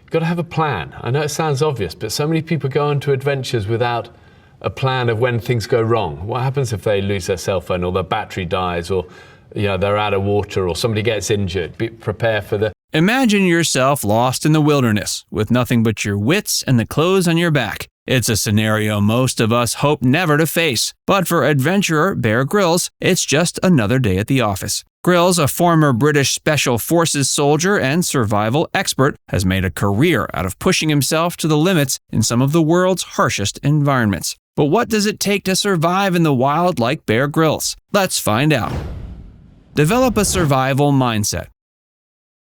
You've got to have a plan. I know it sounds obvious, but so many people go on to adventures without a plan of when things go wrong. What happens if they lose their cell phone or their battery dies or they're out of water or somebody gets injured? Prepare for the... Imagine yourself lost in the wilderness with nothing but your wits and the clothes on your back. It's a scenario most of us hope never to face, but for adventurer Bear Grylls, it's just another day at the office. Grylls, a former British Special Forces soldier and survival expert, has made a career out of pushing himself to the limits in some of the world's harshest environments. But what does it take to survive in the wild like Bear Grylls? Let's find out. Develop a survival mindset.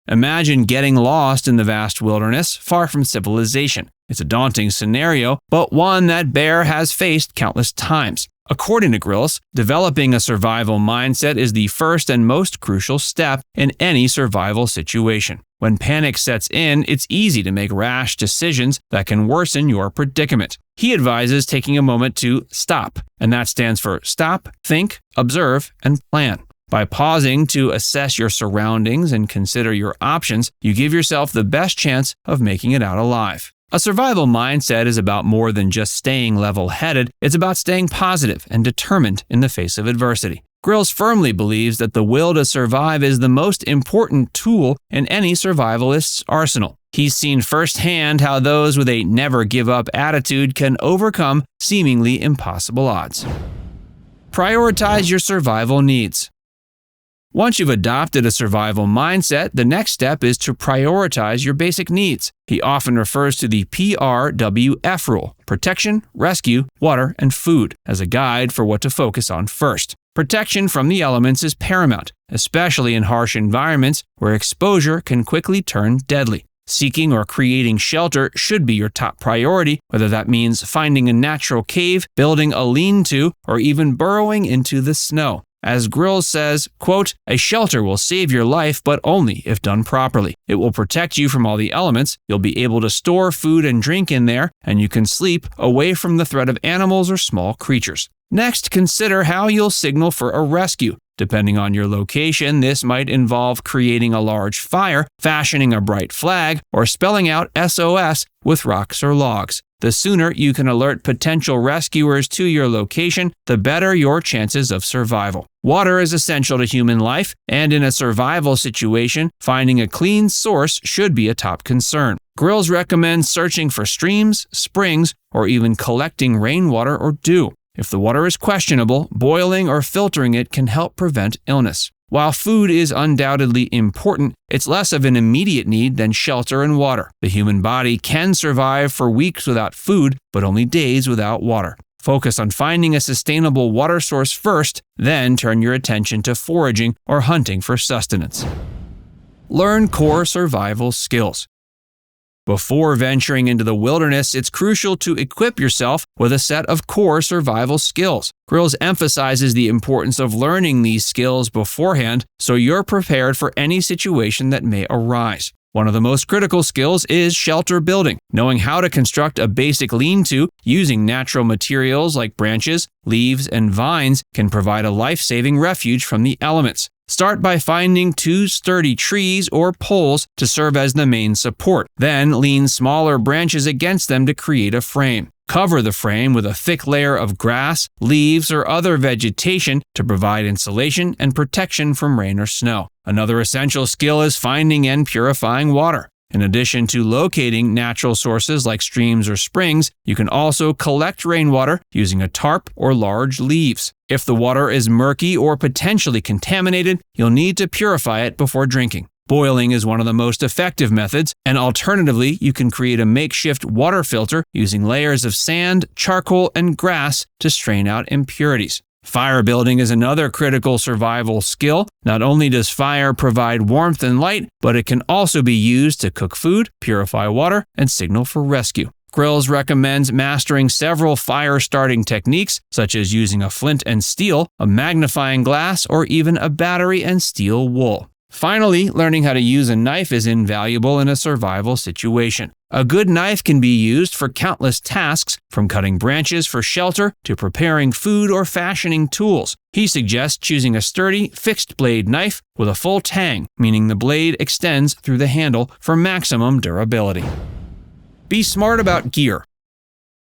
Imagine getting lost in the vast wilderness, far from civilization. It's a daunting scenario, but one that Bear has faced countless times. According to Grylls, developing a survival mindset is the first and most crucial step in any survival situation. When panic sets in, it's easy to make rash decisions that can worsen your predicament. He advises taking a moment to stop, and that stands for stop, think, observe, and plan. By pausing to assess your surroundings and consider your options, you give yourself the best chance of making it out alive. A survival mindset is about more than just staying level-headed. It's about staying positive and determined in the face of adversity. Grylls firmly believes that the will to survive is the most important tool in any survivalist's arsenal. He's seen firsthand how those with a never-give-up attitude can overcome seemingly impossible odds. Prioritize your survival needs. Once you've adopted a survival mindset, the next step is to prioritize your basic needs. He often refers to the PRWF rule, protection, rescue, water, and food, as a guide for what to focus on first. Protection from the elements is paramount, especially in harsh environments where exposure can quickly turn deadly. Seeking or creating shelter should be your top priority, whether that means finding a natural cave, building a lean-to, or even burrowing into the snow. As Grylls says, quote, "A shelter will save your life, but only if done properly. It will protect you from all the elements. You'll be able to store food and drink in there, and you can sleep away from the threat of animals or small creatures." Next, consider how you'll signal for a rescue. Depending on your location, this might involve creating a large fire, fashioning a bright flag, or spelling out SOS with rocks or logs. The sooner you can alert potential rescuers to your location, the better your chances of survival. Water is essential to human life, and in a survival situation, finding a clean source should be a top concern. Grylls recommends searching for streams, springs, or even collecting rainwater or dew. If the water is questionable, boiling or filtering it can help prevent illness. While food is undoubtedly important, it's less of an immediate need than shelter and water. The human body can survive for weeks without food, but only days without water. Focus on finding a sustainable water source first, then turn your attention to foraging or hunting for sustenance. Learn core survival skills. Before venturing into the wilderness, it's crucial to equip yourself with a set of core survival skills. Grylls emphasizes the importance of learning these skills beforehand so you're prepared for any situation that may arise. One of the most critical skills is shelter building. Knowing how to construct a basic lean-to using natural materials like branches, leaves, and vines can provide a life-saving refuge from the elements. Start by finding 2 sturdy trees or poles to serve as the main support. Then lean smaller branches against them to create a frame. Cover the frame with a thick layer of grass, leaves, or other vegetation to provide insulation and protection from rain or snow. Another essential skill is finding and purifying water. In addition to locating natural sources like streams or springs, you can also collect rainwater using a tarp or large leaves. If the water is murky or potentially contaminated, you'll need to purify it before drinking. Boiling is one of the most effective methods, and alternatively, you can create a makeshift water filter using layers of sand, charcoal, and grass to strain out impurities. Fire building is another critical survival skill. Not only does fire provide warmth and light, but it can also be used to cook food, purify water, and signal for rescue. Grylls recommends mastering several fire-starting techniques, such as using a flint and steel, a magnifying glass, or even a battery and steel wool. Finally, learning how to use a knife is invaluable in a survival situation. A good knife can be used for countless tasks, from cutting branches for shelter to preparing food or fashioning tools. He suggests choosing a sturdy, fixed-blade knife with a full tang, meaning the blade extends through the handle for maximum durability. Be smart about gear.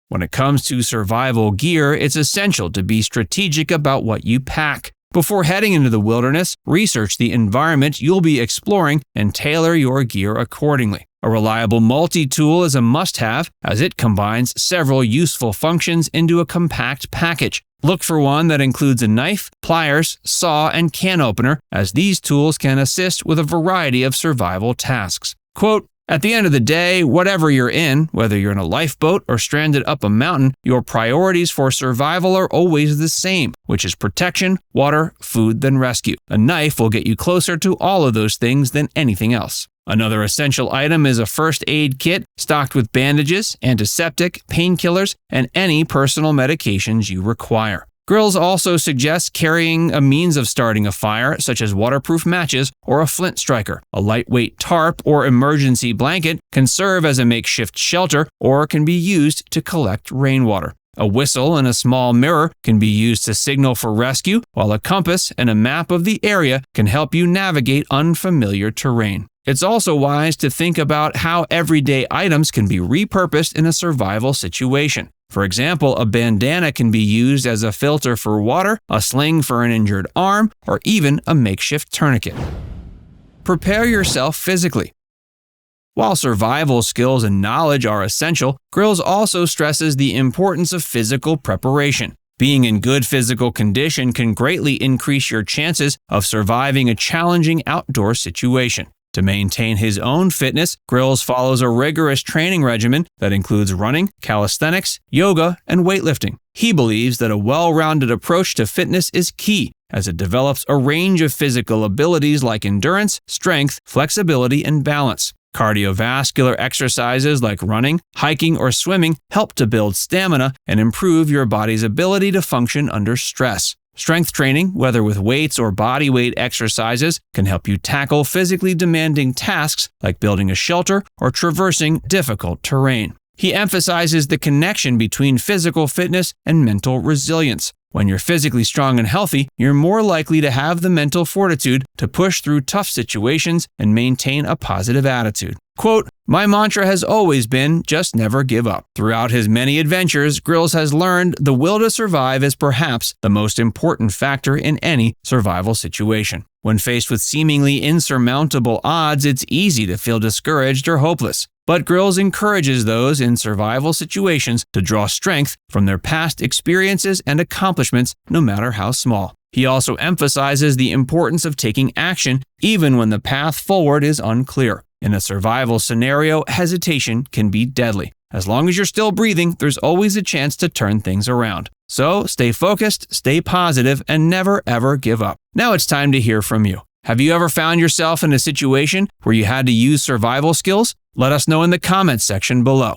When it comes to survival gear, it's essential to be strategic about what you pack. Before heading into the wilderness, research the environment you'll be exploring and tailor your gear accordingly. A reliable multi-tool is a must-have, as it combines several useful functions into a compact package. Look for one that includes a knife, pliers, saw, and can opener, as these tools can assist with a variety of survival tasks. Quote, "At the end of the day, whatever you're in, whether you're in a lifeboat or stranded up a mountain, your priorities for survival are always the same, which is protection, water, food, then rescue. A knife will get you closer to all of those things than anything else." Another essential item is a first aid kit stocked with bandages, antiseptic, painkillers, and any personal medications you require. Grylls also suggests carrying a means of starting a fire, such as waterproof matches or a flint striker. A lightweight tarp or emergency blanket can serve as a makeshift shelter or can be used to collect rainwater. A whistle and a small mirror can be used to signal for rescue, while a compass and a map of the area can help you navigate unfamiliar terrain. It's also wise to think about how everyday items can be repurposed in a survival situation. For example, a bandana can be used as a filter for water, a sling for an injured arm, or even a makeshift tourniquet. Prepare yourself physically. While survival skills and knowledge are essential, Grylls also stresses the importance of physical preparation. Being in good physical condition can greatly increase your chances of surviving a challenging outdoor situation. To maintain his own fitness, Grylls follows a rigorous training regimen that includes running, calisthenics, yoga, and weightlifting. He believes that a well-rounded approach to fitness is key, as it develops a range of physical abilities like endurance, strength, flexibility, and balance. Cardiovascular exercises like running, hiking, or swimming help to build stamina and improve your body's ability to function under stress. Strength training, whether with weights or body weight exercises, can help you tackle physically demanding tasks like building a shelter or traversing difficult terrain. He emphasizes the connection between physical fitness and mental resilience. When you're physically strong and healthy, you're more likely to have the mental fortitude to push through tough situations and maintain a positive attitude. Quote, "My mantra has always been, just never give up." Throughout his many adventures, Grylls has learned the will to survive is perhaps the most important factor in any survival situation. When faced with seemingly insurmountable odds, it's easy to feel discouraged or hopeless. But Grylls encourages those in survival situations to draw strength from their past experiences and accomplishments, no matter how small. He also emphasizes the importance of taking action even when the path forward is unclear. In a survival scenario, hesitation can be deadly. As long as you're still breathing, there's always a chance to turn things around. So stay focused, stay positive, and never ever give up. Now it's time to hear from you. Have you ever found yourself in a situation where you had to use survival skills? Let us know in the comments section below.